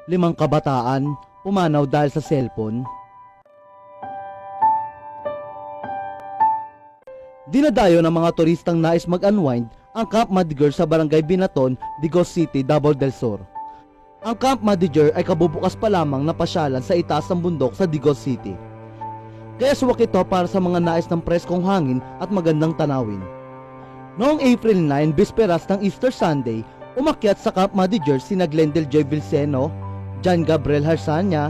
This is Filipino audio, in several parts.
5 kabataan pumanaw dahil sa cellphone. Dinadayo ng mga turistang nais mag-unwind ang Camp Madiger sa Barangay Binaton, Digos City, Davao del Sur. Ang Camp Madiger ay kabubukas pa lamang na pasyalan sa itaas ng bundok sa Digos City. Kaya suwak ito para sa mga nais ng preskong hangin at magandang tanawin. Noong April 9, bisperas ng Easter Sunday, umakyat sa Camp Madiger sina Glendel Joy Vilceno, John Gabriel Harsanya,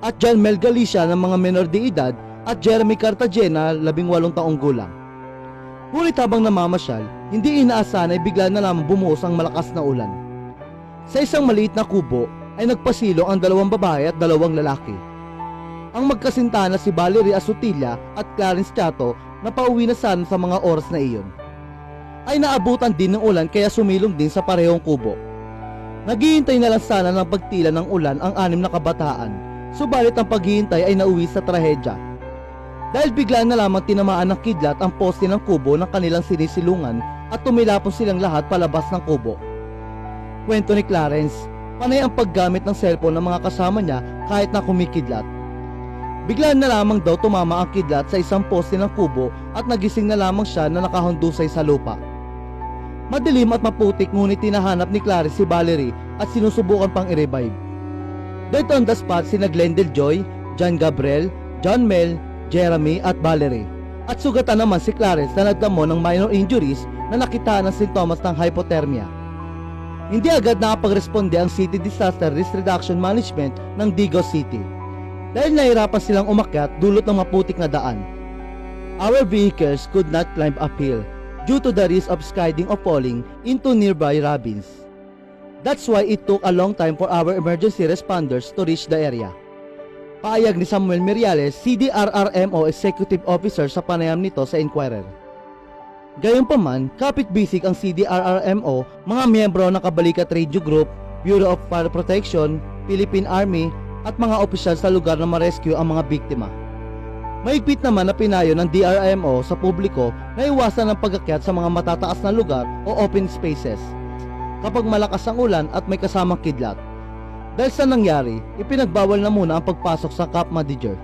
at John Mel Galicia ng mga menor de edad at Jeremy Cartagena, 18 taong gulang. Ngunit habang namamasyal, hindi inaasahan ay bigla na lamang bumuhos ang malakas na ulan. Sa isang maliit na kubo ay nagpasilong ang 2 babae at 2 lalaki. Ang magkasintahan na si Valerie Asutilla at Clarence Chato na pauwi na sana sa mga oras na iyon, ay naabutan din ng ulan kaya sumilong din sa parehong kubo. Naghihintay na lang sana ng pagtila ng ulan ang 6 na kabataan, subalit ang paghihintay ay nauwi sa trahedya. Dahil bigla na lamang tinamaan ng kidlat ang poste ng kubo ng kanilang sinisilungan at tumilapon silang lahat palabas ng kubo. Kwento ni Clarence, panay ang paggamit ng cellphone ng mga kasama niya kahit na kumikidlat. Bigla na lamang daw tumama ang kidlat sa isang poste ng kubo at nagising na lamang siya na nakahundusay sa lupa. Madilim at maputik ngunit tinahanap ni Clarence si Valerie at sinusubukan pang i-revive. Dito on the spot sina Glendel Joy, John Gabriel, John Mel, Jeremy at Valerie. At sugatan naman si Clarence na nagdamo ng minor injuries na nakitaan ng sintomas ng hypothermia. Hindi agad nakapagresponde ang City Disaster Risk Reduction Management ng Digos City dahil nahirapan silang umakyat dulot ng maputik na daan. Our vehicles could not climb uphill due to the risk of sliding or falling into nearby ravines. That's why it took a long time for our emergency responders to reach the area. Paayag ni Samuel Miriales, CDRRMO Executive Officer sa panayam nito sa Inquirer. Gayunpaman, kapit-bisig ang CDRRMO, mga miyembro ng Kabalikat Radio Group, Bureau of Fire Protection, Philippine Army at mga opisyal sa lugar na ma-rescue ang mga biktima. Mahigpit naman na pinayo ng DRMO sa publiko na iwasan ang pag-akyat sa mga matataas na lugar o open spaces kapag malakas ang ulan at may kasamang kidlat. Dahil sa nangyari, ipinagbawal na muna ang pagpasok sa Camp Madiger.